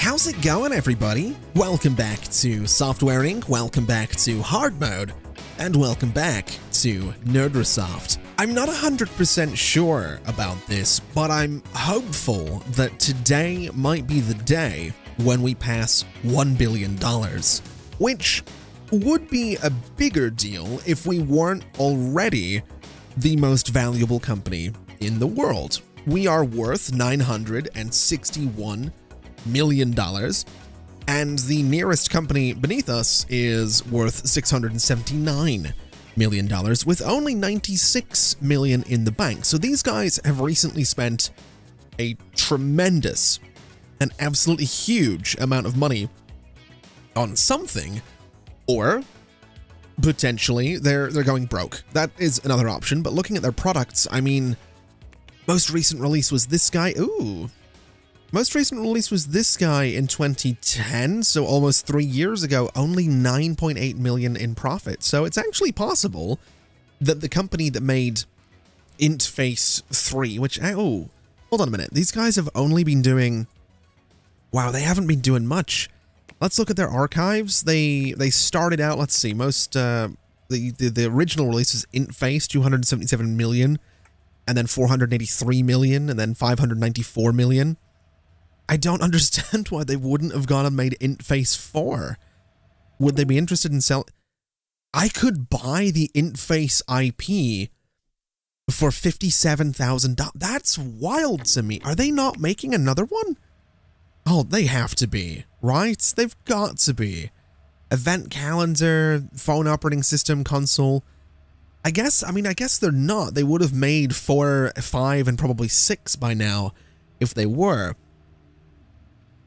How's it going, everybody? Welcome back to Software Inc., welcome back to Hard Mode, and welcome back to Nerdrosoft. I'm not 100% sure about this, but I'm hopeful that today might be the day when we pass $1 billion, which would be a bigger deal if we weren't already the most valuable company in the world. We are worth $961 million, and the nearest company beneath us is worth $679 million, with only $96 million in the bank. So these guys have recently spent a tremendous and absolutely huge amount of money on something, or potentially they're going broke. That is another option, but looking at their products, I mean, most recent release was this guy. Most recent release was this guy in 2010, so almost 3 years ago, only 9.8 million in profit. So it's actually possible that the company that made Intface 3, which, hold on a minute, these guys have only been doing, wow, they haven't been doing much. Let's look at their archives. They started out, let's see, the original release was Intface, 277 million, and then 483 million, and then 594 million. I don't understand why they wouldn't have gone and made Intface 4. Would they be interested in selling? I could buy the Intface IP for $57,000. That's wild to me. Are they not making another one? Oh, they have to be, right? They've got to be. Event calendar, phone operating system, console. I guess they're not. They would have made 4, 5, and probably 6 by now if they were.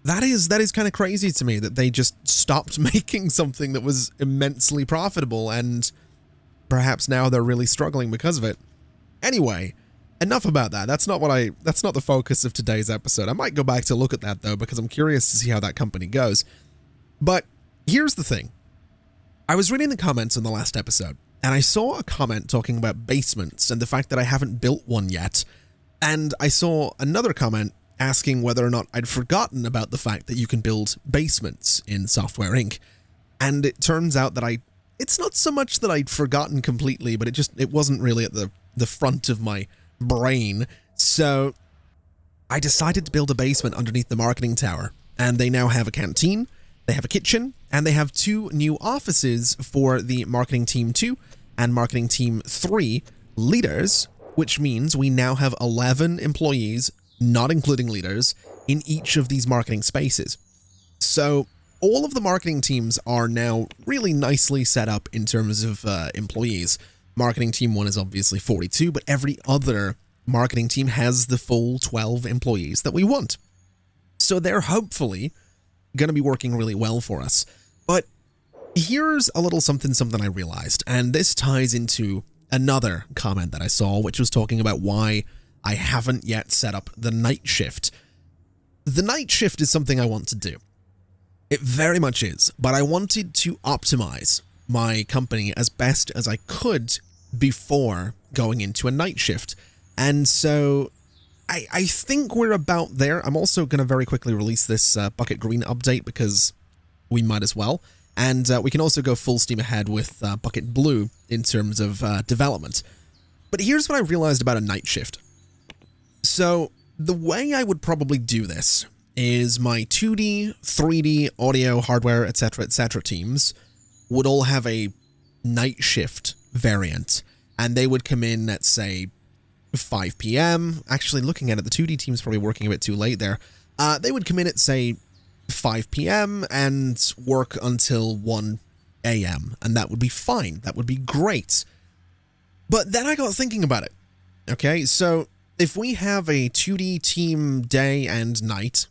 That is kind of crazy to me that they just stopped making something that was immensely profitable, and perhaps now they're really struggling because of it. Anyway, enough about that. That's not the focus of today's episode. I might go back to look at that though, because I'm curious to see how that company goes. But here's the thing. I was reading the comments in the last episode, and I saw a comment talking about basements and the fact that I haven't built one yet. And I saw another comment asking whether or not I'd forgotten about the fact that you can build basements in Software Inc. And it turns out that it's not so much that I'd forgotten completely, but it wasn't really at the front of my brain. So I decided to build a basement underneath the marketing tower, and they now have a canteen, they have a kitchen, and they have 2 new offices for the marketing team 2 and marketing team 3 leaders, which means we now have 11 employees, not including leaders, in each of these marketing spaces. So all of the marketing teams are now really nicely set up in terms of employees. Marketing team 1 is obviously 42, but every other marketing team has the full 12 employees that we want. So they're hopefully going to be working really well for us. But here's a little something I realized, and this ties into another comment that I saw, which was talking about why I haven't yet set up the night shift. The night shift is something I want to do. It very much is, but I wanted to optimize my company as best as I could before going into a night shift. And so I think we're about there. I'm also going to very quickly release this Bucket Green update because we might as well. And we can also go full steam ahead with Bucket Blue in terms of development. But here's what I realized about a night shift. So the way I would probably do this is my 2D, 3D, audio, hardware, etc., teams would all have a night shift variant, and they would come in at, say, 5 p.m. Actually, looking at it, the 2D team's probably working a bit too late there. They would come in at, say, 5 p.m. and work until 1 a.m., and that would be fine. That would be great. But then I got thinking about it. Okay, so if we have a 2D team day and night,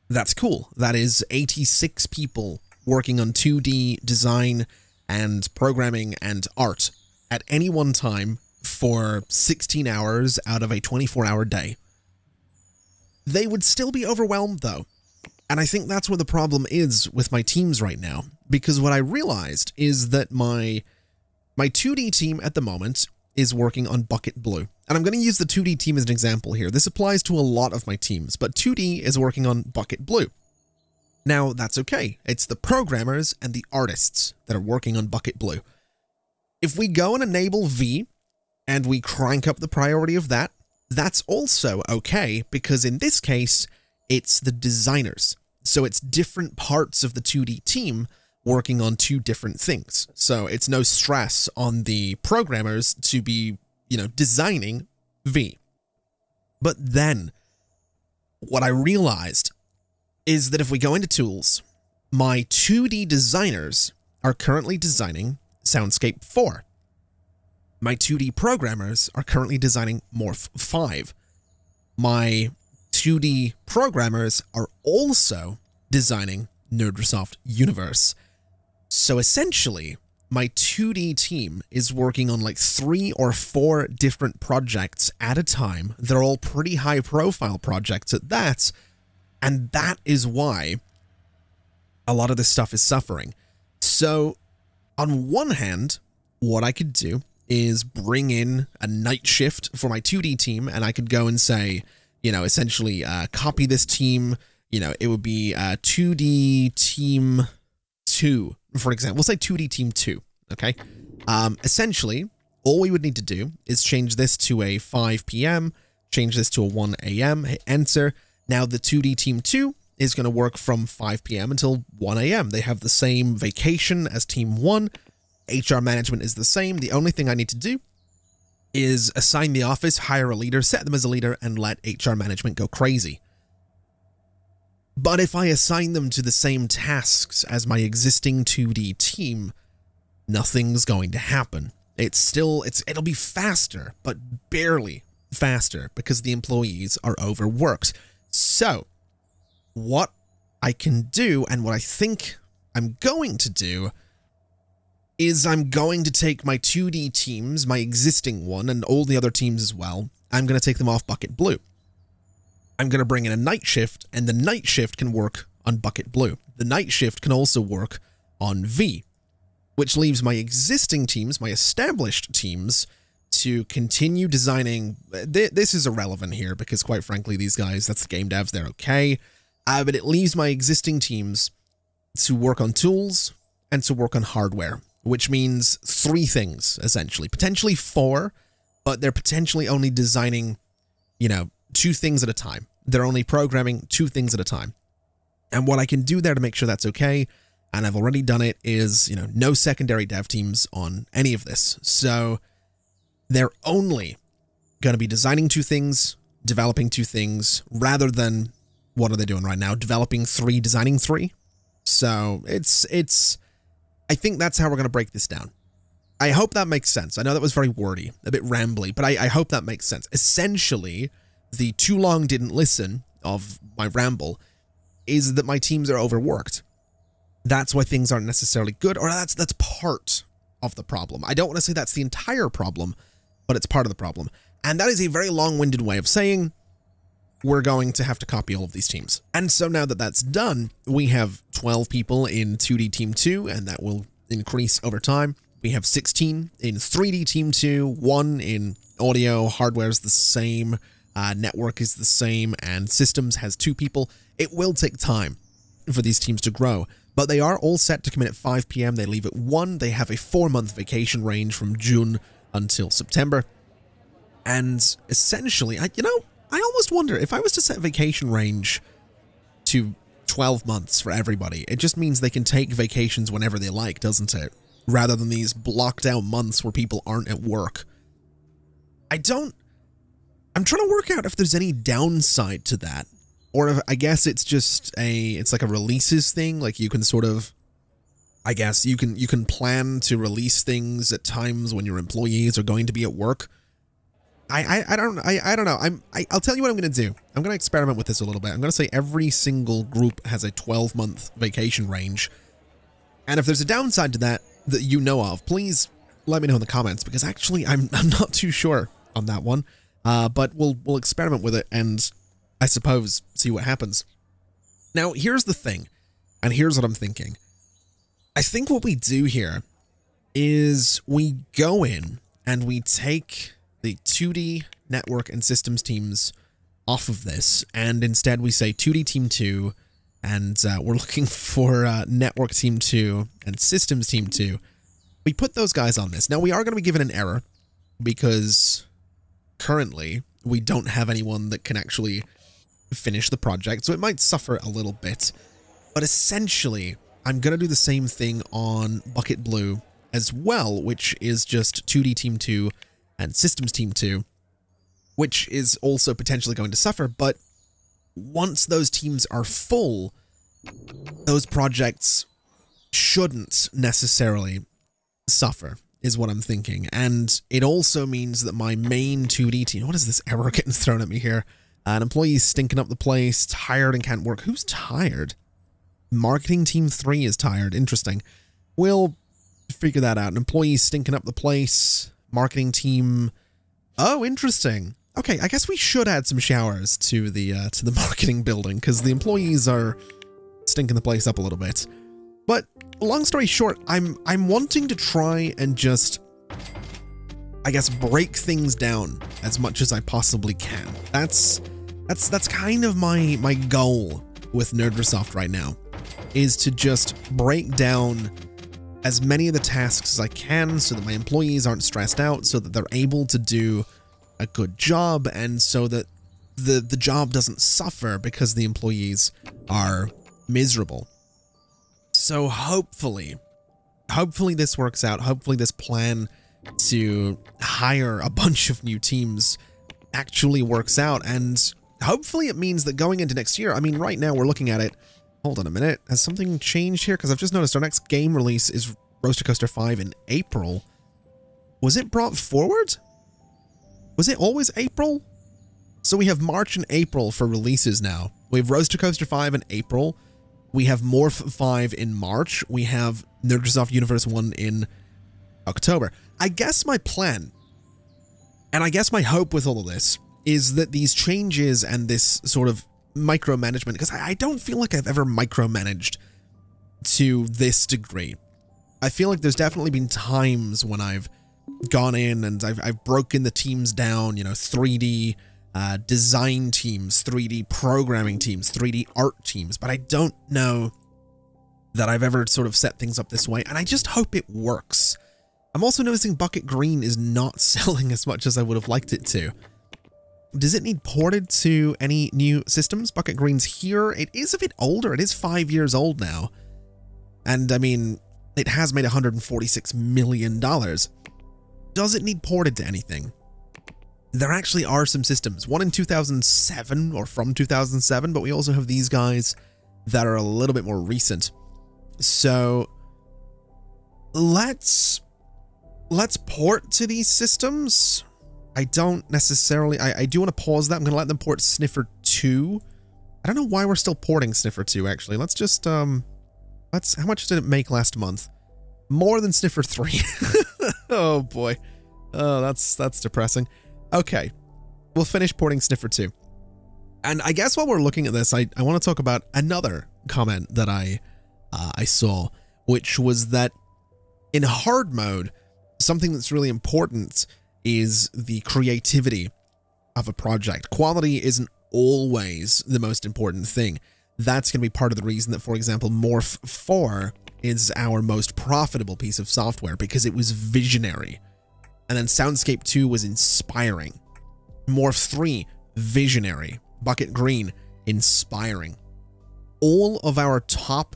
that's cool. That is 86 people working on 2D design and programming and art at any one time for 16 hours out of a 24-hour day. They would still be overwhelmed, though. And I think that's where the problem is with my teams right now, because what I realized is that my 2D team at the moment is working on Bucket Blue. And I'm going to use the 2D team as an example here. This applies to a lot of my teams, but 2D is working on Bucket Blue. Now, that's okay. It's the programmers and the artists that are working on Bucket Blue. If we go and enable V and we crank up the priority of that, that's also okay, because in this case, it's the designers. So it's different parts of the 2D team working on two different things. So it's no stress on the programmers to be, designing V. But then what I realized is that if we go into tools, my 2D designers are currently designing Soundscape 4. My 2D programmers are currently designing Morph 5. My 2D programmers are also designing NerdResoft Universe. So essentially, my 2D team is working on like 3 or 4 different projects at a time. They're all pretty high profile projects at that. And that is why a lot of this stuff is suffering. So on one hand, what I could do is bring in a night shift for my 2D team, and I could go and say, essentially copy this team, it would be 2D team 2, for example. We'll say 2D team 2, okay? Essentially, all we would need to do is change this to a 5 p.m., change this to a 1 a.m., hit enter. Now the 2D team 2 is going to work from 5 p.m. until 1 a.m. They have the same vacation as team 1. HR management is the same. The only thing I need to do is assign the office, hire a leader, set them as a leader, and let HR management go crazy. But if I assign them to the same tasks as my existing 2D team, nothing's going to happen. It'll be faster, but barely faster, because the employees are overworked. So, what I can do, and what I think I'm going to do, is I'm going to take my 2D teams, my existing one, and all the other teams as well, I'm going to take them off Bucket Blue. I'm going to bring in a night shift, and the night shift can work on Bucket Blue. The night shift can also work on V, which leaves my existing teams, my established teams, to continue designing. This is irrelevant here because, quite frankly, these guys, that's the game devs, they're okay. But it leaves my existing teams to work on tools and to work on hardware, which means 3 things, essentially. Potentially 4, but they're potentially only designing, 2 things at a time. They're only programming 2 things at a time. And what I can do there to make sure that's okay, and I've already done it, is, no secondary dev teams on any of this. So they're only going to be designing 2 things, developing 2 things, rather than, what are they doing right now? Developing 3, designing 3. So I think that's how we're going to break this down. I hope that makes sense. I know that was very wordy, a bit rambly, but I hope that makes sense. Essentially, the too long didn't listen of my ramble is that my teams are overworked. That's why things aren't necessarily good, or that's part of the problem. I don't want to say that's the entire problem, but it's part of the problem. And that is a very long-winded way of saying we're going to have to copy all of these teams. And so now that that's done, we have 12 people in 2D Team 2, and that will increase over time. We have 16 in 3D Team 2, 1 in audio, hardware is the same, network is the same, and systems has 2 people. It will take time for these teams to grow, but they are all set to come in at 5 p.m. They leave at 1. They have a 4-month vacation range from June until September. And essentially, I almost wonder if I was to set vacation range to 12 months for everybody, it just means they can take vacations whenever they like, doesn't it? Rather than these blocked out months where people aren't at work. I'm trying to work out if there's any downside to that, or if, I guess it's just it's like a releases thing, like you can sort of, I guess you can plan to release things at times when your employees are going to be at work. I don't know. I'll tell you what I'm going to do. I'm going to experiment with this a little bit. I'm going to say every single group has a 12-month vacation range. And if there's a downside to that you know of, please let me know in the comments, because actually I'm not too sure on that one. But we'll experiment with it and I suppose see what happens. Now, here's the thing, and here's what I'm thinking. I think what we do here is we go in and we take the 2D network and systems teams off of this, and instead we say 2D Team 2 and we're looking for network team 2 and systems team 2. We put those guys on this. Now, we are going to be given an error because currently we don't have anyone that can actually finish the project, so it might suffer a little bit. But essentially, I'm going to do the same thing on Bucket Blue as well, which is just 2D Team 2 and Systems Team 2, which is also potentially going to suffer, but once those teams are full, those projects shouldn't necessarily suffer, is what I'm thinking. And it also means that my main 2D team... What is this error getting thrown at me here? An employee stinking up the place, tired and can't work. Who's tired? Marketing Team 3 is tired. Interesting. We'll figure that out. An employee stinking up the place. Marketing team... Oh, interesting. Okay, I guess we should add some showers to the marketing building, because the employees are stinking the place up a little bit. But long story short, I'm wanting to try and just, I guess, break things down as much as I possibly can. That's kind of my goal with Nerdresoft right now, is to just break down as many of the tasks as I can so that my employees aren't stressed out, so that they're able to do a good job, and so that the job doesn't suffer because the employees are miserable. So hopefully this works out. Hopefully this plan to hire a bunch of new teams actually works out, and hopefully it means that going into next year, I mean, right now we're looking at it. Hold on a minute. Has something changed here? Because I've just noticed our next game release is Roller Coaster 5 in April. Was it brought forward? Was it always April? So we have March and April for releases now. We have Roller Coaster 5 in April. We have Morph 5 in March. We have Nerdresoft Universe 1 in October. I guess my plan, and I guess my hope with all of this, is that these changes and this sort of micromanagement, because I don't feel like I've ever micromanaged to this degree. I feel like there's definitely been times when I've gone in and I've broken the teams down, you know, 3D design teams, 3D programming teams, 3D art teams, but I don't know that I've ever sort of set things up this way, and I just hope it works. I'm also noticing Bucket Green is not selling as much as I would have liked it to. Does it need ported to any new systems? Bucket Green's here. It is a bit older. It is 5 years old now. And, I mean, it has made $146 million. Does it need ported to anything? There actually are some systems. One in 2007, or from 2007, but we also have these guys that are a little bit more recent. So, let's port to these systems. I don't necessarily... I do want to pause that. I'm going to let them port Sniffer 2. I don't know why we're still porting Sniffer 2, actually. Let's just, how much did it make last month? More than Sniffer 3. Oh, boy. Oh, that's depressing. Okay. We'll finish porting Sniffer 2. And I guess while we're looking at this, I want to talk about another comment that I saw, which was that in hard mode, something that's really important is the creativity of a project. Quality isn't always the most important thing. That's going to be part of the reason that, for example, Morph 4 is our most profitable piece of software, because it was visionary. And then Soundscape 2 was inspiring. Morph 3, visionary. Bucket Green, inspiring. All of our top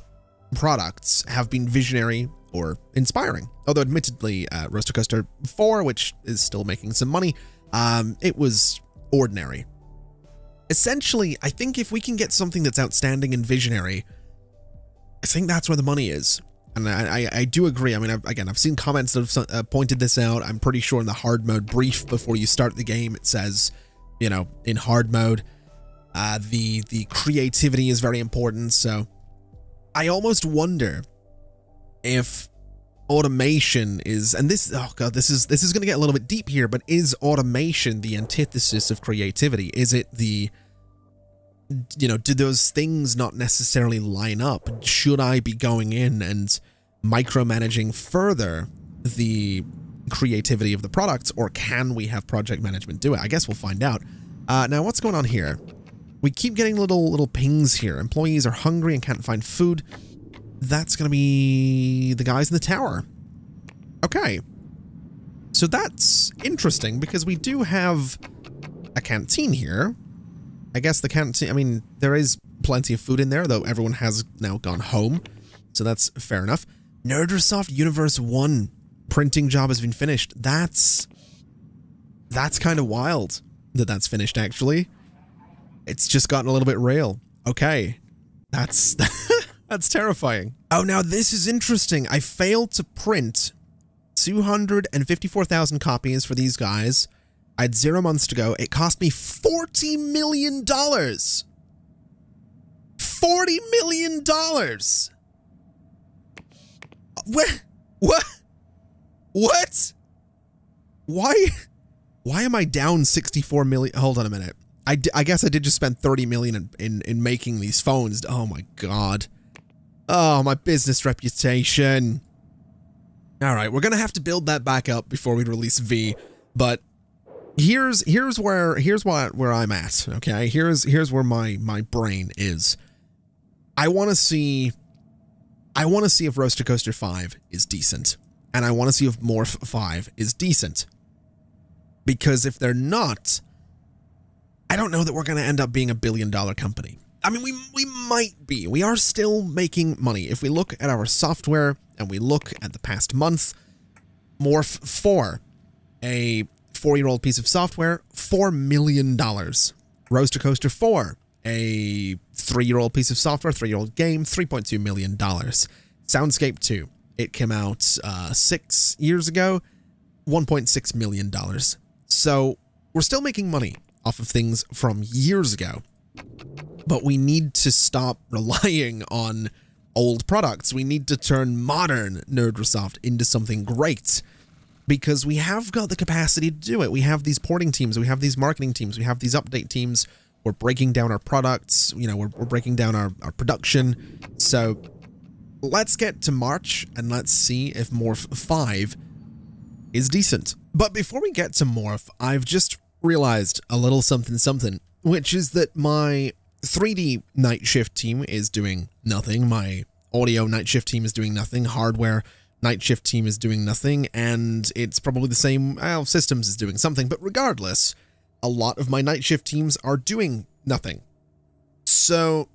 products have been visionary or inspiring. Although admittedly, Roller Coaster 4, which is still making some money, it was ordinary. Essentially, I think if we can get something that's outstanding and visionary, I think that's where the money is. And I do agree. I mean, I've seen comments that have pointed this out. I'm pretty sure in the hard mode brief before you start the game, it says, you know, in hard mode, the creativity is very important. So I almost wonder if automation is, and this, oh god, this is going to get a little bit deep here, but is automation the antithesis of creativity? Is it the, you know, do those things not necessarily line up? Should I be going in and micromanaging further the creativity of the products, or can we have project management do it? I guess we'll find out. Now, what's going on here? We keep getting little pings here. Employees are hungry and can't find food. That's going to be the guys in the tower. Okay. So that's interesting because we do have a canteen here. I guess the canteen, I mean, there is plenty of food in there, though everyone has now gone home. So that's fair enough. Nerdrasoft Universe 1 printing job has been finished. That's kind of wild that that's finished, actually. It's just gotten a little bit real. Okay. That's that's terrifying. Oh, now this is interesting. I failed to print 254,000 copies for these guys. I had 0 months to go. It cost me $40 million. $40 million. What? Why am I down 64 million? Hold on a minute. I guess I did just spend 30 million in making these phones. Oh my God. Oh, my business reputation. All right, we're going to have to build that back up before we release V, but here's where I'm at, okay? Here's where my brain is. I want to see if Roaster Coaster 5 is decent, and I want to see if Morph 5 is decent. Because if they're not, I don't know that we're going to end up being a billion-dollar company. I mean, we might be. We are still making money. If we look at our software and we look at the past month, Morph 4, a 4-year-old piece of software, $4 million. Roaster Coaster 4, a 3-year-old piece of software, 3-year-old game, $3.2 million. Soundscape 2, it came out 6 years ago, $1.6 million. So we're still making money off of things from years ago. But we need to stop relying on old products. We need to turn modern Nerdrasoft into something great, because we have got the capacity to do it. We have these porting teams, we have these marketing teams, we have these update teams. We're breaking down our products, you know, we're breaking down our production. So let's get to March and let's see if Morph 5 is decent. But before we get to Morph, I've just realized a little something, which is that my 3D night shift team is doing nothing. My audio night shift team is doing nothing. Hardware night shift team is doing nothing. And it's probably the same, well, systems is doing something. But regardless, a lot of my night shift teams are doing nothing. So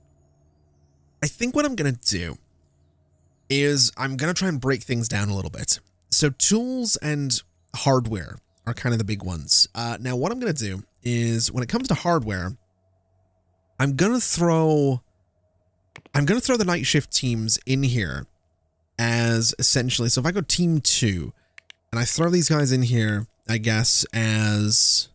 I think what I'm going to do is I'm going to try and break things down a little bit. So tools and hardware are kind of the big ones. Now what I'm going to do is when it comes to hardware, I'm going to throw the night shift teams in here as essentially, so if I go team 2 and I throw these guys in here, I guess as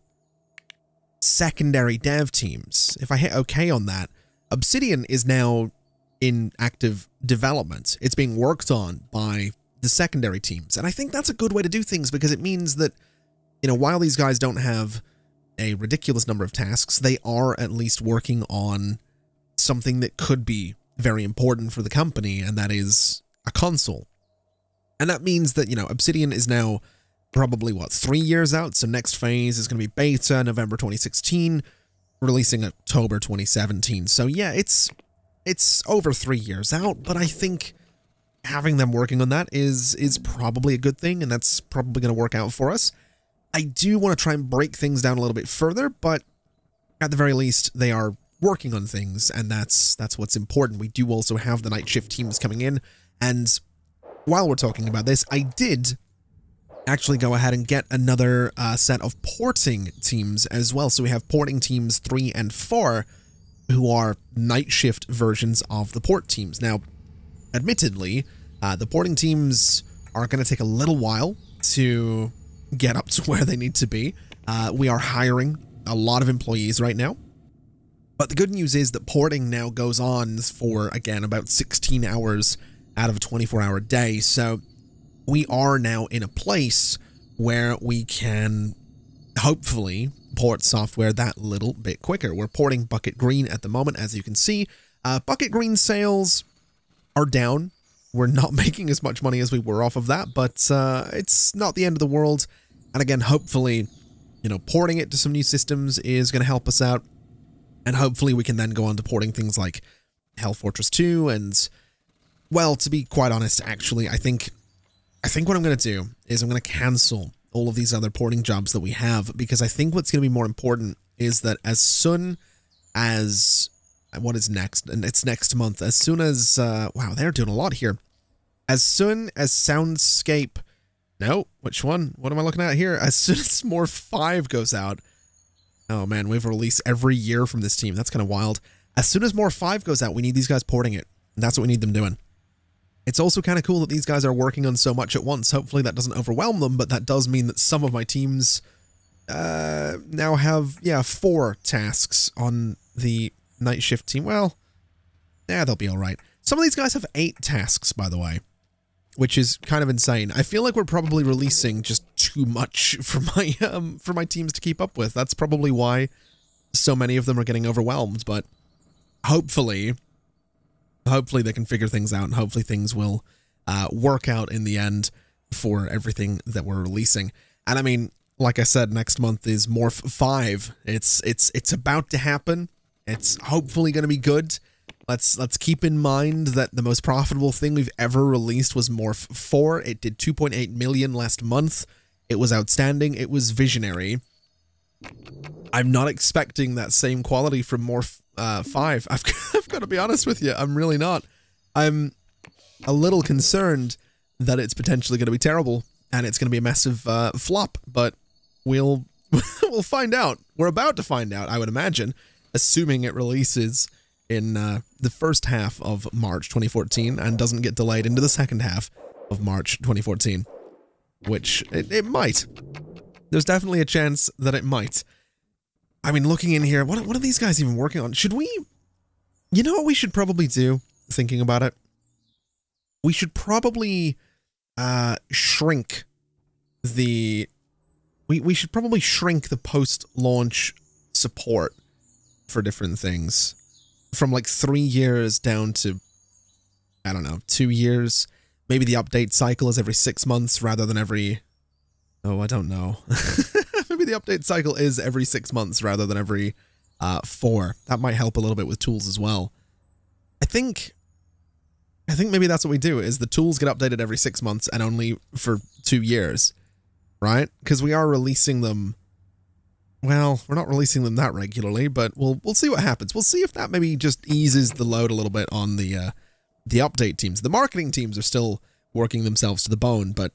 secondary dev teams. If I hit OK on that, Obsidian is now in active development. It's being worked on by the secondary teams. And I think that's a good way to do things, because it means that, you know, while these guys don't have a ridiculous number of tasks, they are at least working on something that could be very important for the company, and that is a console. And that means that, you know, Obsidian is now probably, what, 3 years out? So next phase is going to be beta, November 2016, releasing October 2017. So yeah, it's over 3 years out, but I think having them working on that is probably a good thing, and that's probably going to work out for us. I do want to try and break things down a little bit further, but at the very least, they are working on things, and that's what's important. We do also have the night shift teams coming in, and while we're talking about this, I did actually go ahead and get another set of porting teams as well. So we have porting teams 3 and 4, who are night shift versions of the port teams. Now, admittedly, the porting teams are going to take a little while to get up to where they need to be. We are hiring a lot of employees right now. But the good news is that porting now goes on for, again, about 16 hours out of a 24-hour day. So we are now in a place where we can hopefully port software that little bit quicker. We're porting Bucket Green at the moment, as you can see. Bucket Green sales are down. We're not making as much money as we were off of that, but it's not the end of the world. And again, hopefully, you know, porting it to some new systems is going to help us out. And hopefully we can then go on to porting things like Hell Fortress 2 and, well, to be quite honest, actually, I think what I'm going to do is I'm going to cancel all of these other porting jobs that we have, because I think what's going to be more important is that as soon as, what is next? And it's next month. As soon as, wow, they're doing a lot here. As soon as Soundscape, no, which one? What am I looking at here? As soon as Morph 5 goes out, oh man, we have a release every year from this team. That's kind of wild. As soon as Morph 5 goes out, we need these guys porting it. And that's what we need them doing. It's also kind of cool that these guys are working on so much at once. Hopefully that doesn't overwhelm them, but that does mean that some of my teams now have, yeah, 4 tasks on the night shift team. Well, yeah, they'll be all right. Some of these guys have 8 tasks, by the way, which is kind of insane. I feel like we're probably releasing just too much for my teams to keep up with. That's probably why so many of them are getting overwhelmed, but hopefully they can figure things out, and hopefully things will work out in the end for everything that we're releasing. And I mean, like I said, next month is Morph 5. It's about to happen. It's hopefully going to be good. Let's keep in mind that the most profitable thing we've ever released was Morph 4. It did 2.8 million last month. It was outstanding. It was visionary. I'm not expecting that same quality from Morph 5. I've got to be honest with you. I'm really not. I'm a little concerned that it's potentially going to be terrible and it's going to be a massive flop, but we'll find out. We're about to find out, I would imagine, assuming it releases in the first half of March 2014 and doesn't get delayed into the second half of March 2014, which it might. There's definitely a chance that it might. I mean, looking in here, what are these guys even working on? Should we... You know what we should probably do, thinking about it? We should probably shrink the... We should probably shrink the post-launch support for different things. From like 3 years down to, I don't know, 2 years. Maybe the update cycle is every 6 months rather than every... Oh, I don't know. Maybe the update cycle is every 6 months rather than every 4. That might help a little bit with tools as well. I think maybe that's what we do, is the tools get updated every 6 months and only for 2 years, right? Because we are releasing them... Well, we're not releasing them that regularly, but we'll see what happens. We'll see if that maybe just eases the load a little bit on the update teams. The marketing teams are still working themselves to the bone, but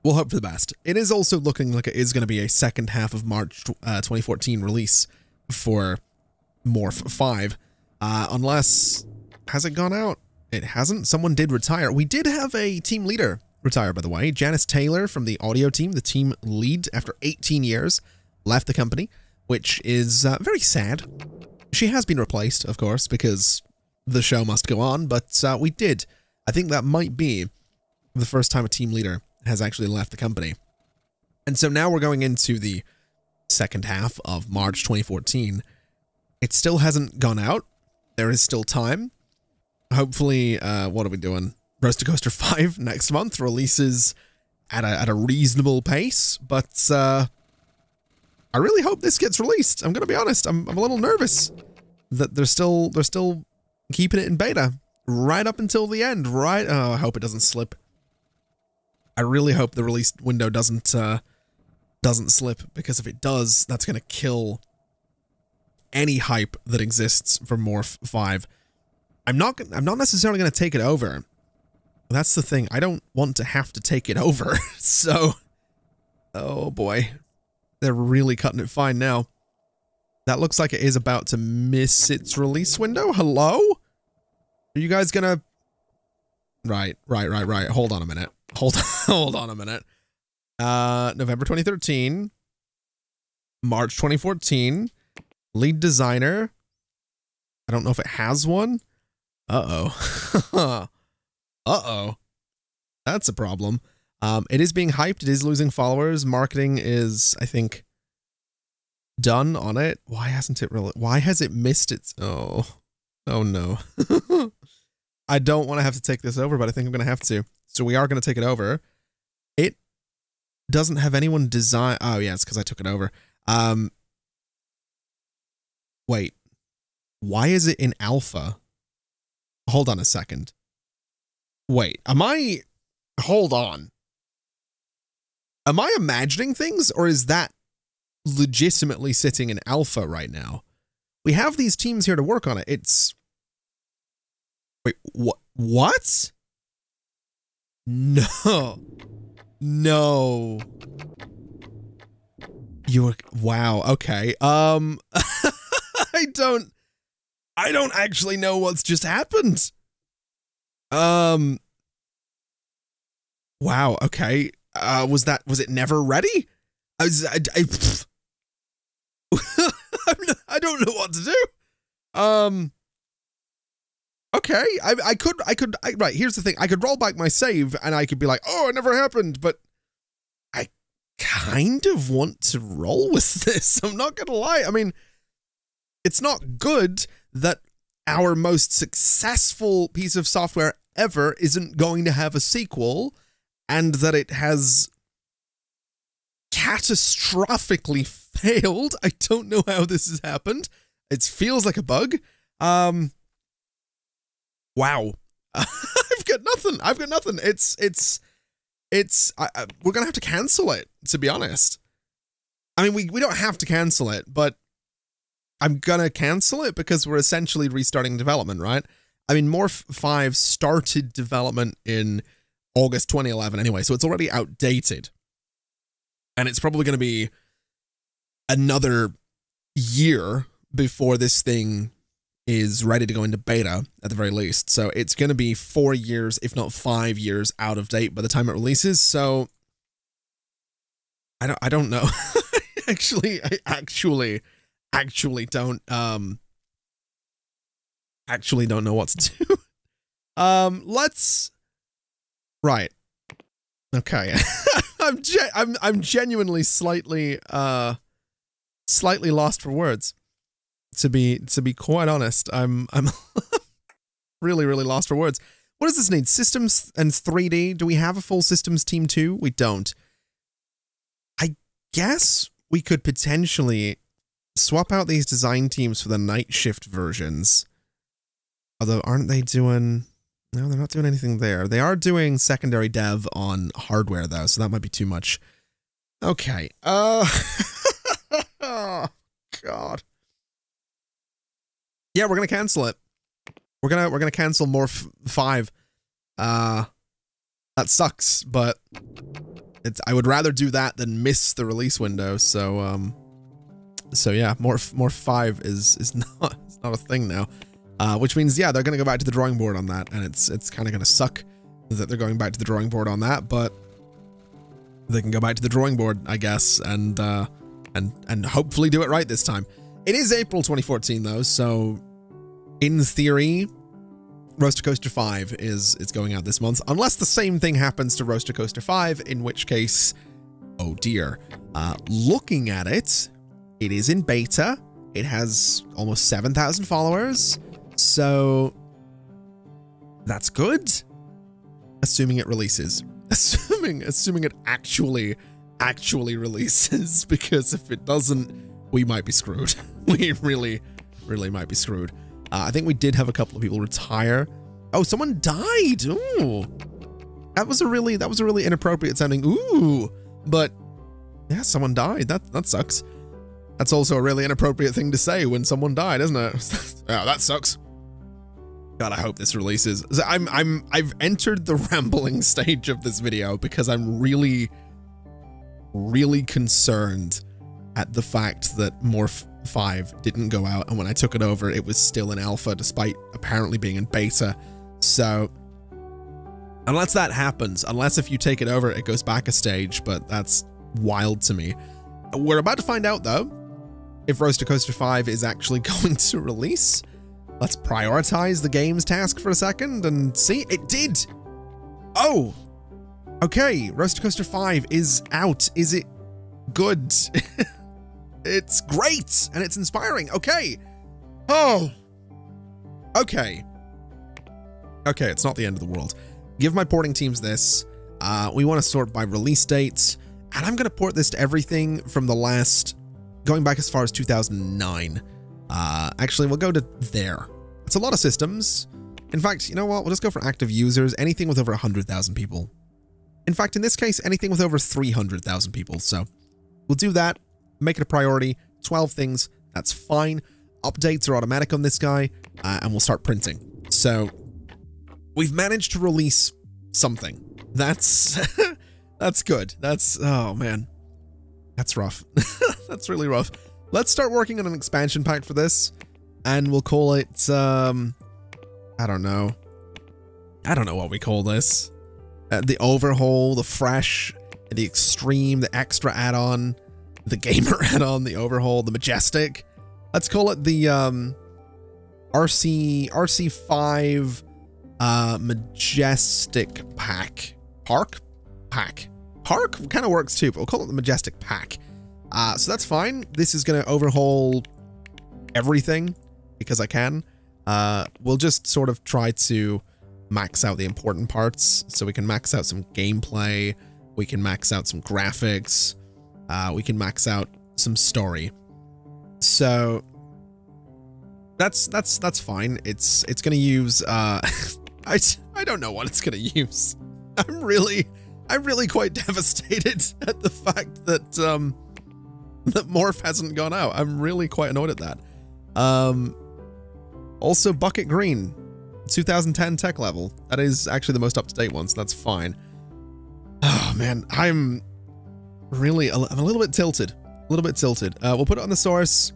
we'll hope for the best. It is also looking like it is going to be a second half of March 2014 release for Morph 5, unless... Has it gone out? It hasn't. Someone did retire. We did have a team leader retire, by the way. Janice Taylor from the audio team, the team lead, after 18 years, left the company, which is very sad. She has been replaced, of course, because the show must go on, but we did. I think that might be the first time a team leader has actually left the company. And so now we're going into the second half of March 2014. It still hasn't gone out. There is still time. Hopefully, what are we doing? Roaster Coaster 5 next month releases at a reasonable pace, but I really hope this gets released. I'm going to be honest. I'm a little nervous that they're still keeping it in beta right up until the end. Right? Oh, I hope it doesn't slip. I really hope the release window doesn't slip, because if it does, that's going to kill any hype that exists for Morph 5. I'm not necessarily going to take it over. That's the thing. I don't want to have to take it over. So, oh boy. They're really cutting it fine now. That looks like it is about to miss its release window. Hello? Are you guys gonna... Right. Hold on a minute. Hold on a minute. November 2013. March 2014. Lead designer. I don't know if it has one. Uh-oh. Uh-oh. That's a problem. It is being hyped. It is losing followers. Marketing is, I think, done on it. Why hasn't it really? Why has it missed its? Oh no. I don't want to have to take this over, but I think I'm going to have to. So we are going to take it over. It doesn't have anyone design. Oh yeah, it's because I took it over. Wait, why is it in alpha? Hold on a second. Wait, hold on. Am I imagining things, or is that legitimately sitting in alpha right now? We have these teams here to work on it. Wait, what? No. No. Wow, okay. I don't actually know what's just happened. Wow, okay. Was it never ready? I don't know what to do. Okay, right, here's the thing. I could roll back my save and I could be like, oh, it never happened, but I kind of want to roll with this. I'm not gonna lie. I mean, it's not good that our most successful piece of software ever isn't going to have a sequel, and that it has catastrophically failed. I don't know how this has happened. It feels like a bug. Wow. I've got nothing. We're gonna have to cancel it, to be honest. I mean, we don't have to cancel it, but I'm gonna cancel it because we're essentially restarting development, right? I mean, Morph 5 started development in August 2011 anyway, so it's already outdated. And it's probably going to be another year before this thing is ready to go into beta, at the very least. So it's going to be 4 years, if not 5 years, out of date by the time it releases. So I don't know. I actually don't know what to do. Right. Okay. I'm genuinely slightly lost for words. To be quite honest, I'm really lost for words. What does this need? Systems and 3D? Do we have a full systems team too? We don't. I guess we could potentially swap out these design teams for the night shift versions. Although, aren't they doing... No, they're not doing anything there. They are doing secondary dev on hardware, though, so that might be too much. Okay. Oh, God. Yeah, we're gonna cancel it. We're gonna cancel Morph 5. That sucks, but I would rather do that than miss the release window. So yeah, Morph 5 is not a thing now. Which means, yeah, they're going to go back to the drawing board on that, and it's kind of going to suck that they're going back to the drawing board on that, but they can go back to the drawing board, I guess, and hopefully do it right this time. It is April 2014, though, so in theory, Roaster Coaster 5 is going out this month, unless the same thing happens to Roaster Coaster 5, in which case, oh dear. Looking at it, it is in beta. It has almost 7,000 followers. So that's good, assuming it releases. Assuming it actually releases, because if it doesn't, we might be screwed. We really might be screwed. I think we did have a couple of people retire. Oh, someone died. Ooh, that was a really inappropriate sounding ooh. But yeah, someone died. That sucks. That's also a really inappropriate thing to say when someone died, isn't it? Yeah, that sucks. God, I hope this releases. I've entered the rambling stage of this video because I'm really concerned at the fact that Morph 5 didn't go out, and when I took it over, it was still in alpha despite apparently being in beta. So unless that happens, unless if you take it over, it goes back a stage, but that's wild to me. We're about to find out, though, if Roaster Coaster 5 is actually going to release. Let's prioritize the games task for a second and see. It did! Oh! Okay, Roaster Coaster 5 is out. Is it good? It's great! And it's inspiring. Okay! Oh! Okay. Okay, it's not the end of the world. Give my porting teams this. We want to sort by release dates. And I'm going to port this to everything from the last... going back as far as 2009. Actually, we'll go to there. It's a lot of systems. In fact, you know what? We'll just go for active users, anything with over 100,000 people. In fact, in this case, anything with over 300,000 people. So we'll do that, make it a priority, 12 things, that's fine. Updates are automatic on this guy, and we'll start printing. So we've managed to release something. That's, that's good. That's, oh man, that's rough. That's really rough. Let's start working on an expansion pack for this, and we'll call it, I don't know. I don't know what we call this. The overhaul, the fresh, the extreme, the extra add-on, the gamer add-on, the overhaul, the majestic. Let's call it the RC5 majestic pack. Park kind of works too, but we'll call it the majestic pack. So that's fine. This is going to overhaul everything because I can. We'll just sort of try to max out the important parts, so we can max out some gameplay, we can max out some graphics, we can max out some story. So that's fine. It's gonna use I don't know what it's gonna use. I'm really quite devastated at the fact that that Morph hasn't gone out. I'm really quite annoyed at that. Also, Bucket Green, 2010 tech level. That is actually the most up-to-date one, so that's fine. Oh man, I'm a little bit tilted. We'll put it on the source.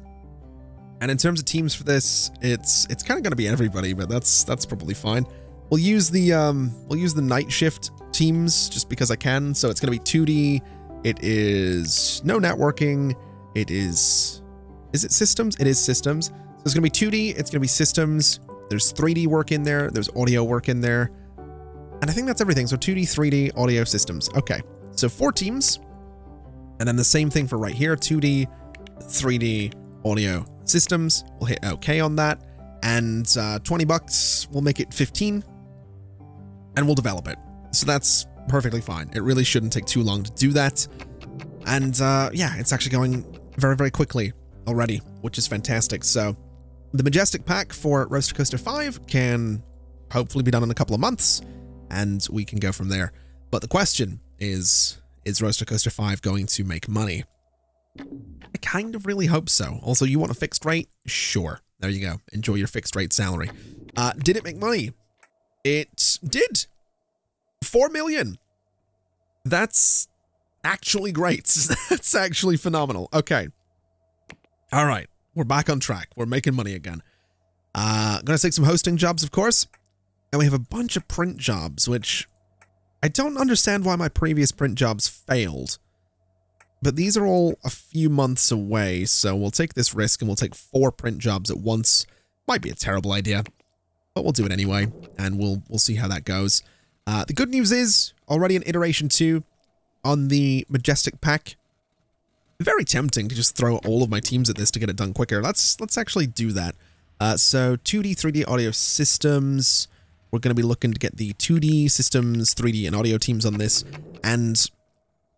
And in terms of teams for this, it's kind of going to be everybody, but that's probably fine. We'll use the night shift teams just because I can. So it's going to be 2D. It is no networking. It is it systems? It is systems. So it's going to be 2D. It's going to be systems. There's 3D work in there. There's audio work in there. And I think that's everything. So 2D, 3D, audio, systems. Okay. So 4 teams. And then the same thing for right here. 2D, 3D, audio, systems. We'll hit OK on that. And 20 bucks. We'll make it 15. And we'll develop it. So that's perfectly fine. It really shouldn't take too long to do that. And yeah, it's actually going very, very quickly already, which is fantastic. So the Majestic Pack for Roaster Coaster 5 can hopefully be done in a couple of months, and we can go from there. But the question is Roaster Coaster 5 going to make money? I kind of really hope so. Also, you want a fixed rate? Sure. There you go. Enjoy your fixed rate salary. Did it make money? It did. 4 million. That's actually great. That's actually phenomenal. Okay. All right. We're back on track. We're making money again. Gonna take some hosting jobs, of course. And we have a bunch of print jobs, which I don't understand why my previous print jobs failed. But these are all a few months away, so we'll take this risk and we'll take 4 print jobs at once. Might be a terrible idea, but we'll do it anyway, and we'll see how that goes. The good news is, already in Iteration 2 on the Majestic Pack. Very tempting to just throw all of my teams at this to get it done quicker. Let's actually do that. So 2D, 3D audio systems. We're going to be looking to get the 2D systems, 3D and audio teams on this. And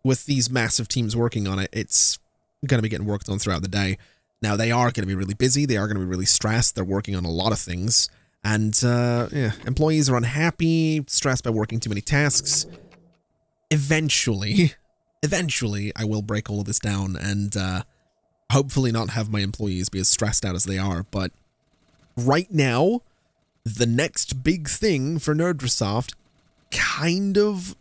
with these massive teams working on it, it's going to be getting worked on throughout the day. Now, they are going to be really busy. They are going to be really stressed. They're working on a lot of things. And yeah, employees are unhappy, stressed by working too many tasks. Eventually, I will break all of this down and hopefully not have my employees be as stressed out as they are. But right now, the next big thing for Nerdrasoft kind of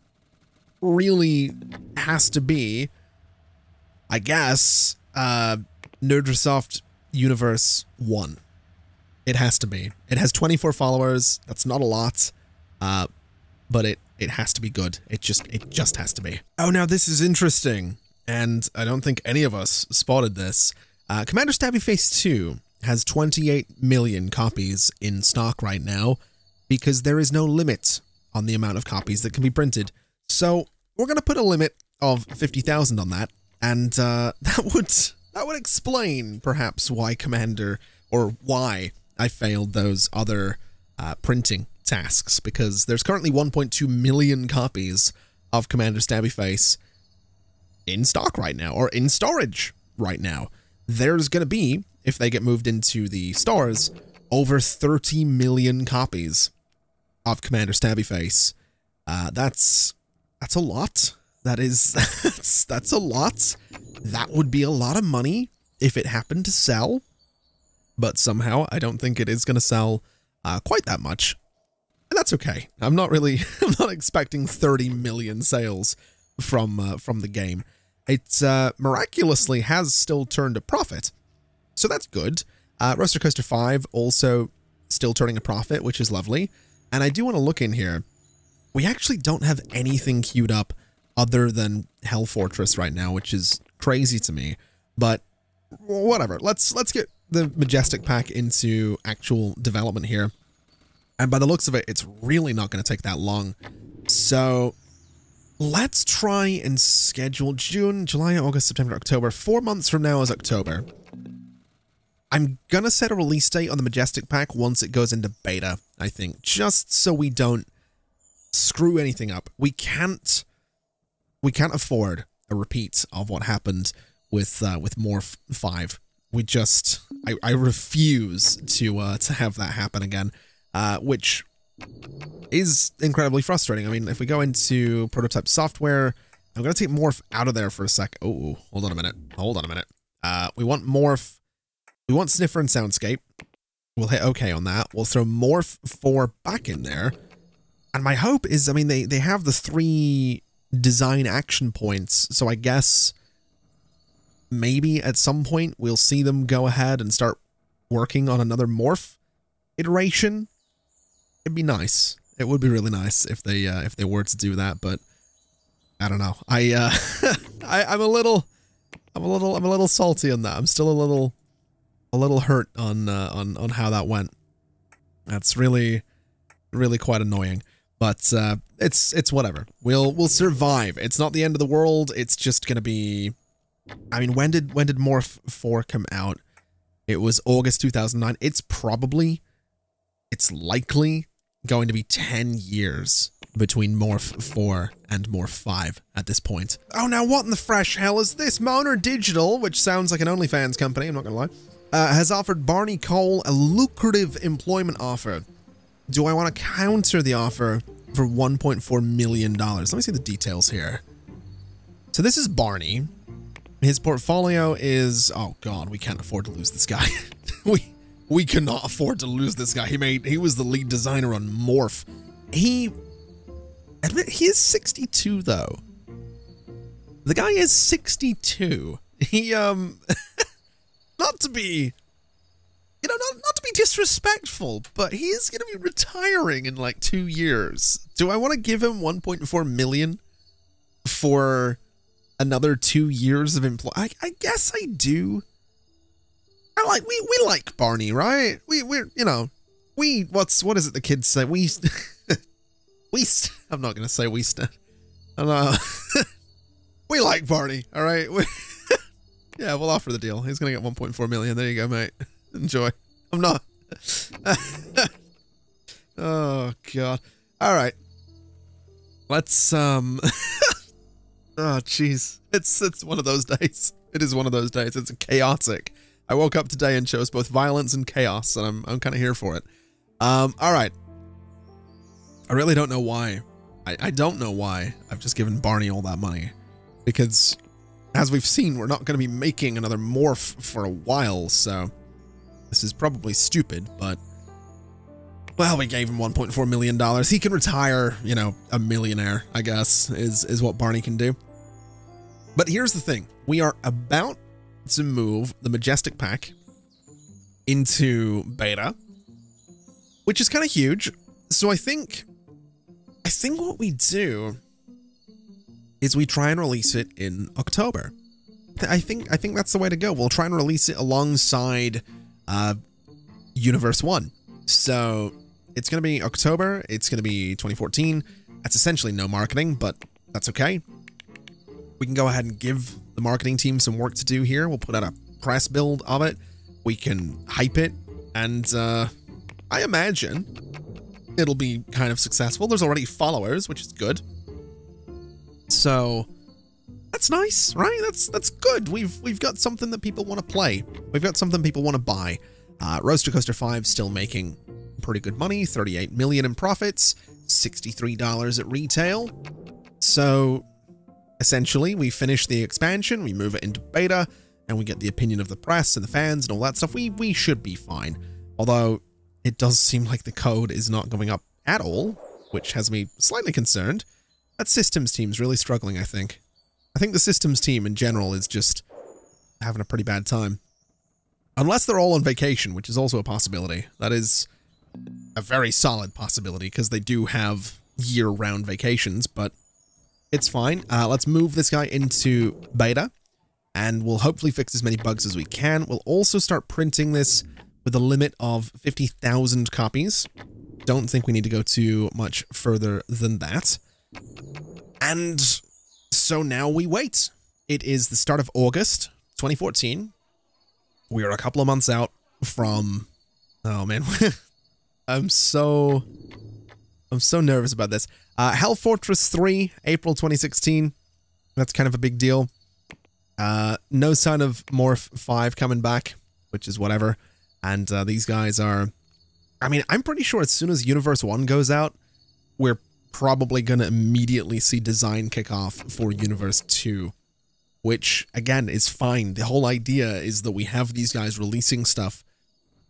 really has to be, I guess, Nerdrasoft Universe 1. It has to be. It has 24 followers. That's not a lot, but it has to be good. It just has to be. Oh, now this is interesting, and I don't think any of us spotted this. Commander Stabby Face 2 has 28 million copies in stock right now because there is no limit on the amount of copies that can be printed. So we're going to put a limit of 50,000 on that, and that would explain perhaps why Commander, or why I failed those other printing tasks, because there's currently 1.2 million copies of Commander Stabby Face in stock right now, or in storage right now. there's going to be, if they get moved into the stores, over 30 million copies of Commander Stabbyface. That's a lot. That is, that's a lot. That would be a lot of money if it happened to sell. But somehow, I don't think it is going to sell quite that much. And that's okay. I'm not expecting 30 million sales from the game. It miraculously has still turned a profit. So that's good. Roaster Coaster 5 also still turning a profit, which is lovely. And I do want to look in here. We actually don't have anything queued up other than Hell Fortress right now, which is crazy to me. But whatever. Let's get the Majestic Pack into actual development here. And by the looks of it, it's really not going to take that long. So let's try and schedule June, July, August, September, October. 4 months from now is October. I'm going to set a release date on the Majestic Pack once it goes into beta, I think, just so we don't screw anything up. We can't afford a repeat of what happened with Morph 5. We just, I refuse to have that happen again, which is incredibly frustrating. I mean, if we go into prototype software, I'm going to take Morph out of there for a sec. Oh, hold on a minute. Hold on a minute. We want Morph. We want Sniffer and Soundscape. We'll hit OK on that. We'll throw Morph 4 back in there. And my hope is, I mean, they have the 3 design action points, so I guess maybe at some point we'll see them go ahead and start working on another Morph iteration. It'd be nice. It would be really nice if they were to do that, but I don't know. I'm a little salty on that. I'm still a little hurt on how that went. That's really quite annoying. But it's whatever. We'll survive. It's not the end of the world. It's just gonna be. I mean, when did Morph 4 come out? It was August 2009. It's likely going to be 10 years between Morph 4 and Morph 5 at this point. Oh, now what in the fresh hell is this? Moner Digital, which sounds like an OnlyFans company, I'm not gonna lie, has offered Barney Cole a lucrative employment offer. Do I want to counter the offer for $1.4 million? Let me see the details here. So this is Barney. His portfolio is, oh god, we can't afford to lose this guy. we cannot afford to lose this guy. He was the lead designer on Morph. He is 62 though. The guy is 62. He not to be, you know, not to be disrespectful, but he is going to be retiring in like 2 years. Do I want to give him 1.4 million for another 2 years of employment? I guess I do. We like Barney, right? We're you know, what is it the kids say? I'm not gonna say we stand. I don't know. We like Barney, all right? Yeah, we'll offer the deal. He's gonna get 1.4 million. There you go, mate. Enjoy. I'm not. Oh god. All right. Let's oh jeez. It's one of those days. It is one of those days. It's chaotic. I woke up today and chose both violence and chaos, and I'm kind of here for it. All right. I really don't know why. I don't know why I've just given Barney all that money, because as we've seen, we're not going to be making another Morph for a while, so this is probably stupid, but well, we gave him $1.4 million. He can retire, you know, a millionaire, I guess, is what Barney can do. But here's the thing. We are about to move the Majestic Pack into beta, which is kind of huge. So I think what we do is we try and release it in October. I think that's the way to go. We'll try and release it alongside Universe 1. So it's going to be October. It's going to be 2014. That's essentially no marketing, but that's okay. We can go ahead and give the marketing team some work to do here. We'll put out a press build of it. We can hype it, and I imagine it'll be kind of successful. There's already followers, which is good. So That's nice, right? That's good. We've got something that people want to play. We've got something people want to buy. Roaster Coaster 5 still making pretty good money, 38 million in profits, $63 at retail. So essentially, we finish the expansion, we move it into beta, and we get the opinion of the press and the fans and all that stuff. We should be fine. Although it does seem like the code is not going up at all, which has me slightly concerned. That systems team's really struggling, I think. I think the systems team in general is just having a pretty bad time. Unless they're all on vacation, which is also a possibility. That is a very solid possibility, because they do have year-round vacations, but it's fine. Let's move this guy into beta, and we'll hopefully fix as many bugs as we can. We'll also start printing this with a limit of 50,000 copies. Don't think we need to go too much further than that. And so now we wait. It is the start of August 2014. We are a couple of months out from... Oh, man. I'm so nervous about this. Hell Fortress 3, April 2016. That's kind of a big deal. No sign of Morph 5 coming back, which is whatever. And these guys are... I mean, I'm pretty sure as soon as Universe 1 goes out, we're probably going to immediately see design kick off for Universe 2. Which, again, is fine. The whole idea is that we have these guys releasing stuff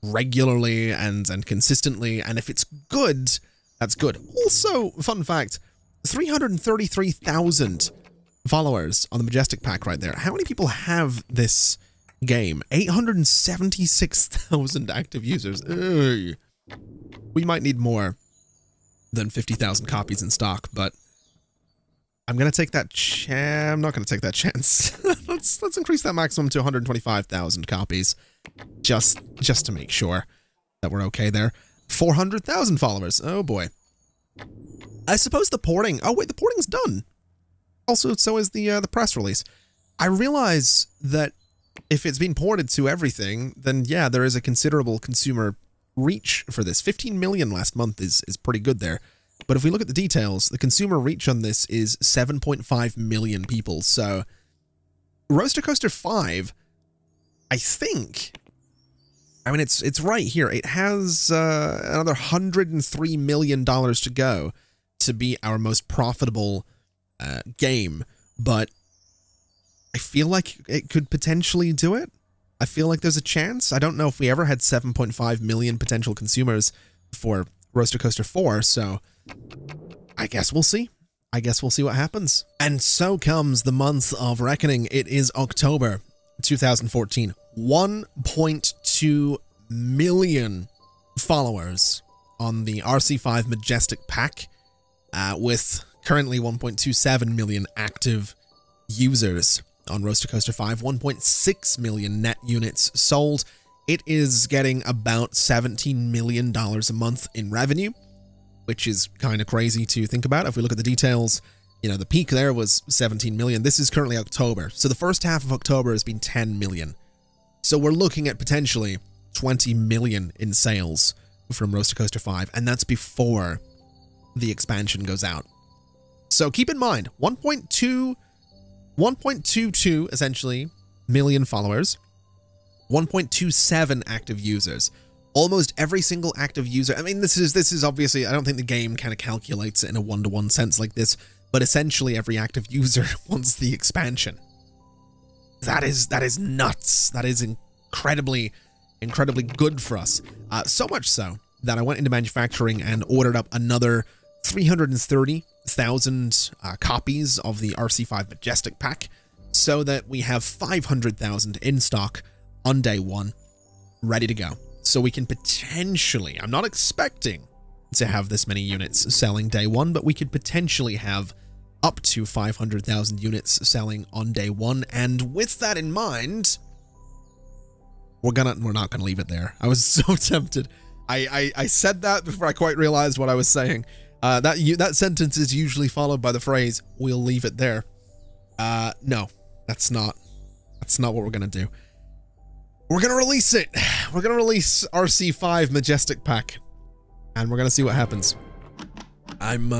regularly and consistently, and if it's good, that's good. Also, fun fact, 333,000 followers on the Majestic Pack right there. How many people have this game? 876,000 active users. Ugh. We might need more than 50,000 copies in stock, but I'm going to take that I'm not going to take that chance. let's increase that maximum to 125,000 copies just to make sure that we're okay there. 400,000 followers. Oh boy. I suppose the porting... Oh wait, the porting's done. Also, so is the press release. I realize that if it's been ported to everything, then yeah, there is a considerable consumer reach for this. 15 million last month is pretty good there. But if we look at the details, the consumer reach on this is 7.5 million people. So, Roaster Coaster 5, I think... I mean, it's right here. It has another $103 million to go to be our most profitable game. But I feel like it could potentially do it. I feel like there's a chance. I don't know if we ever had 7.5 million potential consumers for Roaster Coaster 4, so I guess we'll see. I guess we'll see what happens. And so comes the month of reckoning. It is October 2014. 1.2 million followers on the RC5 Majestic Pack, with currently 1.27 million active users on Roaster Coaster 5, 1.6 million net units sold. It is getting about $17 million a month in revenue, which is kind of crazy to think about. If we look at the details, you know, the peak there was 17 million. This is currently October. So the first half of October has been 10 million. So we're looking at potentially 20 million in sales from Roaster Coaster 5, and that's before the expansion goes out. So keep in mind, 1.22 essentially million followers, 1.27 active users. Almost every single active user. I mean, this is obviously, I don't think the game kind of calculates it in a one-to-one sense like this, but essentially every active user wants the expansion. That is nuts. That is incredibly good for us. So much so that I went into manufacturing and ordered up another 330,000 copies of the RC5 Majestic Pack, so that we have 500,000 in stock on day one, ready to go. So we can potentially, I'm not expecting to have this many units selling day one, but we could potentially have up to 500,000 units selling on day one. And with that in mind, we're not gonna leave it there. I was so tempted. I said that before I quite realized what I was saying. That sentence is usually followed by the phrase, "We'll leave it there." No, that's not what we're gonna do. We're gonna release it. We're gonna release RC5 Majestic Pack, and we're gonna see what happens. I'm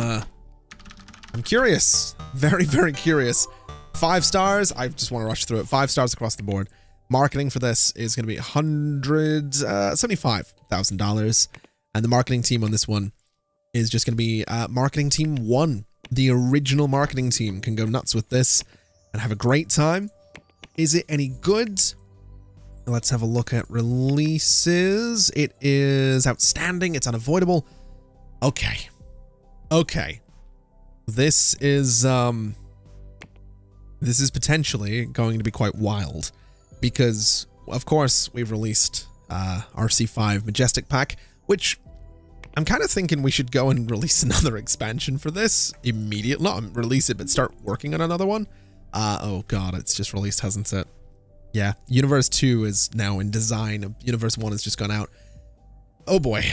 curious, very curious. 5 stars. I just want to rush through it. 5 stars across the board. Marketing for this is going to be $175,000. And the marketing team on this one is just going to be marketing team 1. The original marketing team can go nuts with this and have a great time. Is it any good? Let's have a look at releases. It is outstanding. It's unavoidable. Okay. Okay. This is potentially going to be quite wild because, of course, we've released RC5 Majestic Pack, which I'm kind of thinking we should go and release another expansion for this immediately. Not release it, but start working on another one. Oh god, it's just released, hasn't it? Yeah, Universe 2 is now in design. Universe 1 has just gone out. Oh boy.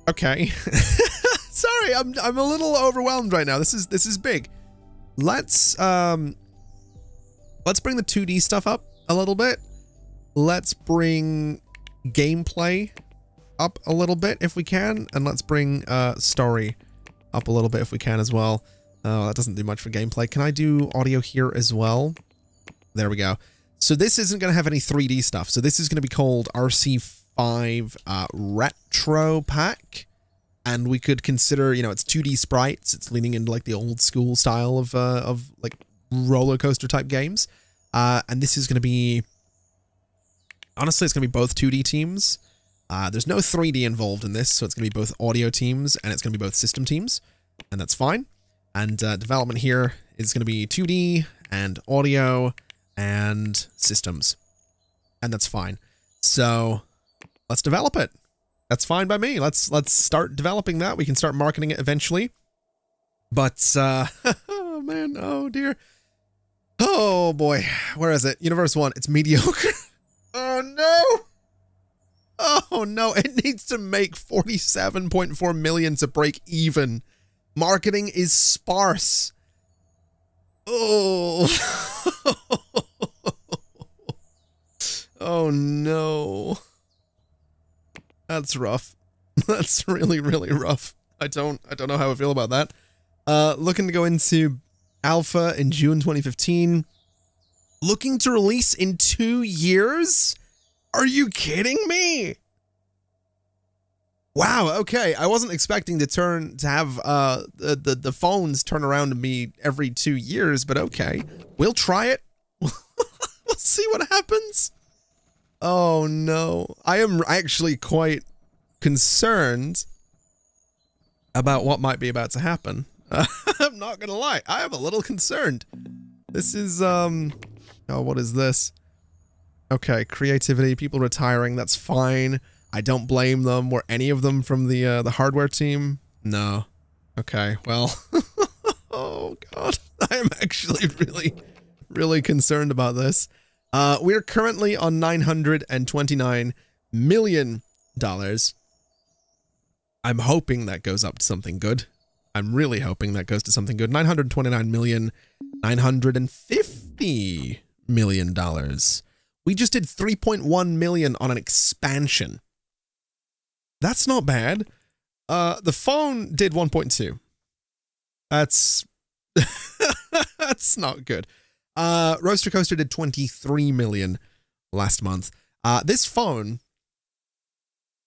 Okay. Sorry, I'm a little overwhelmed right now. This is big. Let's bring the 2D stuff up a little bit. Let's bring gameplay up a little bit if we can, and let's bring story up a little bit if we can as well. Oh, that doesn't do much for gameplay. Can I do audio here as well? There we go. So this isn't going to have any 3D stuff. So this is going to be called RC5 Retro Pack. And we could consider, you know, it's 2D sprites. It's leaning into like the old school style of like roller coaster type games. And this is going to be, honestly, it's going to be both 2D teams. There's no 3D involved in this, so it's going to be both audio teams and it's going to be both system teams. And that's fine. And development here is going to be 2D and audio and systems. And that's fine. So let's develop it. That's fine by me. Let's start developing that. We can start marketing it eventually. But oh man, oh dear. Oh boy. Where is it? Universe 1. It's mediocre. Oh no. Oh no, it needs to make 47.4 million to break even. Marketing is sparse. Oh. Oh no. That's rough. That's really, really rough. I don't know how I feel about that. Looking to go into alpha in June 2015. Looking to release in 2 years? Are you kidding me? Wow, okay. I wasn't expecting to have the phones turn around to me every 2 years, but okay. We'll try it. We'll see what happens. Oh no. I am actually quite concerned about what might be about to happen. I'm not gonna lie. I am a little concerned. This is, oh, what is this? Okay, creativity, people retiring, that's fine. I don't blame them. Were any of them from the hardware team? No. Okay, well. Oh god. I am actually really, really concerned about this. We're currently on $929 million. I'm hoping that goes up to something good. I'm really hoping that goes to something good. $929,950 million. We just did 3.1 million on an expansion. That's not bad. The phone did 1.2. That's that's not good. Roaster Coaster did 23 million last month. This phone,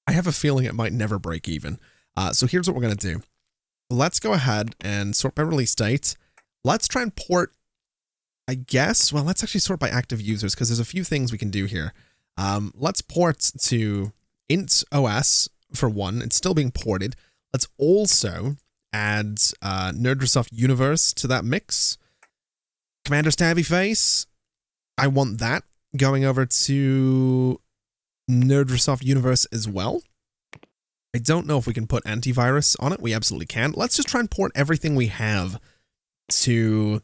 I have a feeling it might never break even. So here's what we're going to do. Let's go ahead and sort by release date. Let's try and port, I guess. Well, let's actually sort by active users because there's a few things we can do here. Let's port to int OS for one. It's still being ported. Let's also add Nerdrosoft Universe to that mix. Commander Stabby Face, I want that going over to Nerdrosoft Universe as well. I don't know if we can put antivirus on it. We absolutely can. Let's just try and port everything we have to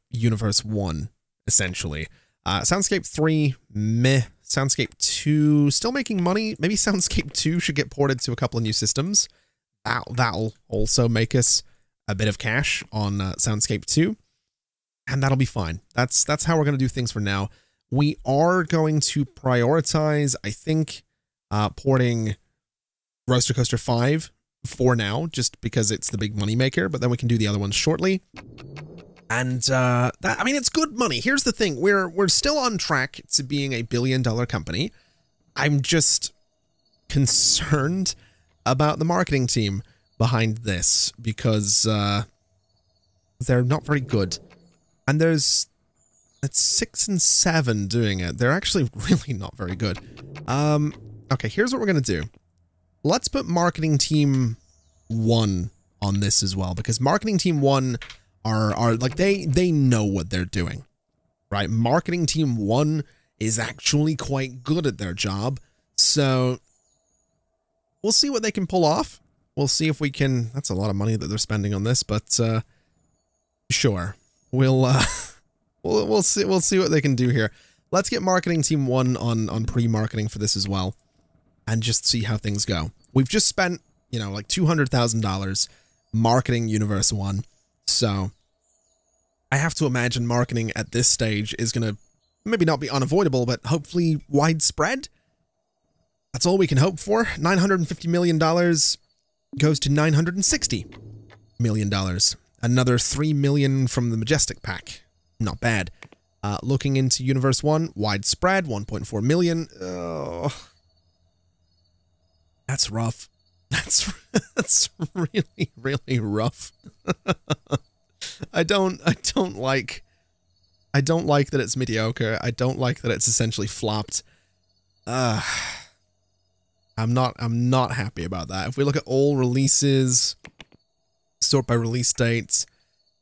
Universe 1, essentially. Soundscape 3, meh. Soundscape 2, still making money. Maybe Soundscape 2 should get ported to a couple of new systems. That'll also make us a bit of cash on Soundscape 2. And that'll be fine. That's how we're going to do things for now. We are going to prioritize, I think, porting Roaster Coaster 5 for now, just because it's the big money maker, but then we can do the other ones shortly. And I mean, it's good money. Here's the thing. We're still on track to being a billion-dollar company. I'm just concerned about the marketing team behind this because they're not very good. And it's 6 and 7 doing it. They're actually really not very good. Okay, here's what we're going to do. Let's put marketing team 1 on this as well, because marketing team 1 are like, they know what they're doing, right? Marketing team 1 is actually quite good at their job. So we'll see what they can pull off. We'll see if we can. That's a lot of money that they're spending on this, but sure. We'll see what they can do here. Let's get marketing team 1 on pre-marketing for this as well, and just see how things go. We've just spent, you know, like $200,000 marketing Universe 1. So I have to imagine marketing at this stage is going to maybe not be unavoidable, but hopefully widespread. That's all we can hope for. $950 million goes to $960 million. Another $3 million from the Majestic Pack. Not bad. Looking into Universe 1, widespread, 1.4 million. Oh, that's rough. That's really, really rough. I don't like that it's mediocre. I don't like that it's essentially flopped. I'm not happy about that. If we look at all releases, sort by release dates,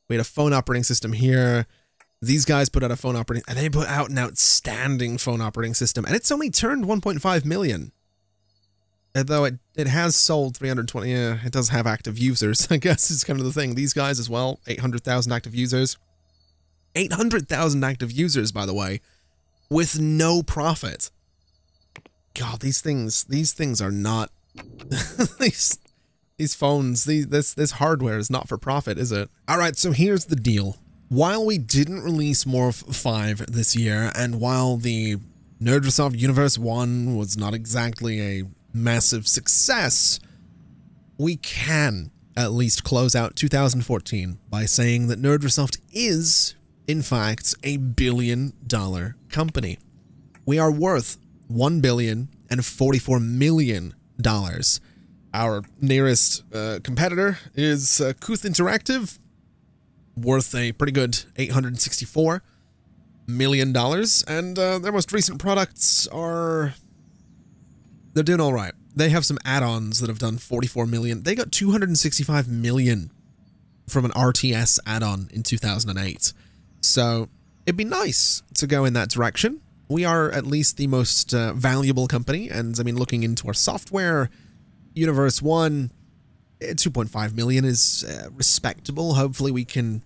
we had a phone operating system here. These guys put out a phone operating, and they put out an outstanding phone operating system, and it's only turned 1.5 million. Although it has sold 320, yeah, it does have active users, I guess is kind of the thing. These guys as well, 800,000 active users. 800,000 active users, by the way, with no profit. God, these things are not, these phones, this hardware is not for profit, is it? All right, so here's the deal. While we didn't release Morph 5 this year, and while the Nerdrosoft Universe 1 was not exactly a massive success, we can at least close out 2014 by saying that Nerdrosoft is, in fact, a billion-dollar company. We are worth $1,044 million. Our nearest competitor is Kuth Interactive, worth a pretty good $864 million, and their most recent products are... they're doing all right. They have some add-ons that have done 44 million. They got 265 million from an RTS add-on in 2008. So it'd be nice to go in that direction. We are at least the most valuable company, and I mean, looking into our software, Universe 1, 2.5 million is respectable. Hopefully we can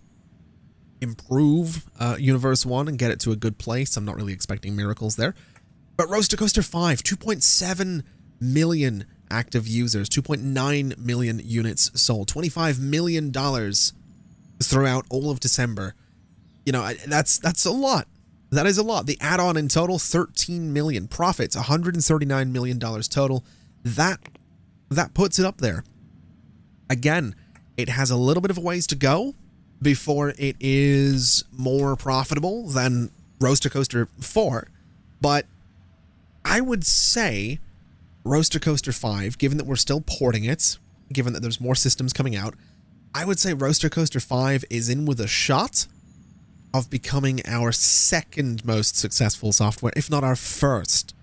improve Universe 1 and get it to a good place. I'm not really expecting miracles there. But Roaster Coaster 5, 2.7 million active users, 2.9 million units sold, $25 million throughout all of December. You know, that's a lot. That is a lot. The add-on in total, 13 million. Profits, $139 million total. That puts it up there. Again, it has a little bit of a ways to go before it is more profitable than Roaster Coaster 4, but I would say Roaster Coaster 5, given that we're still porting it, given that there's more systems coming out, I would say Roaster Coaster 5 is in with a shot of becoming our second most successful software, if not our first,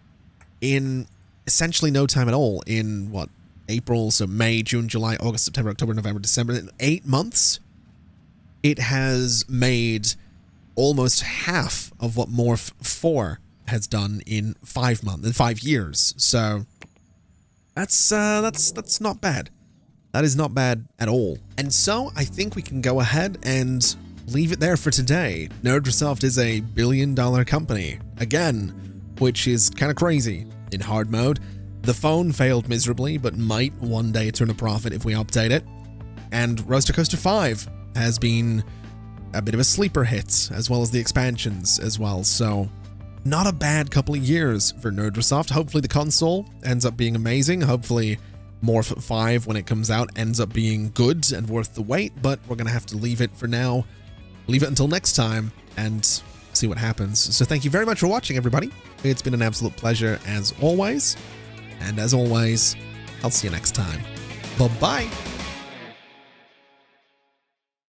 in essentially no time at all. In, what, April, so May, June, July, August, September, October, November, December, in 8 months, it has made almost half of what Morph 4 has done in 5 years. So that's not bad. That is not bad at all. And so I think we can go ahead and leave it there for today. Nerdrosoft is a billion-dollar company again, which is kind of crazy in hard mode. The phone failed miserably, but might one day turn a profit if we update it. And Roaster Coaster 5 has been a bit of a sleeper hit, as well as the expansions as well. So not a bad couple of years for Nerdrosoft. Hopefully the console ends up being amazing. Hopefully Morph 5, when it comes out, ends up being good and worth the wait, but we're going to have to leave it for now leave it until next time and see what happens. So thank you very much for watching, everybody. It's been an absolute pleasure as always. And as always, I'll see you next time. Bye-bye.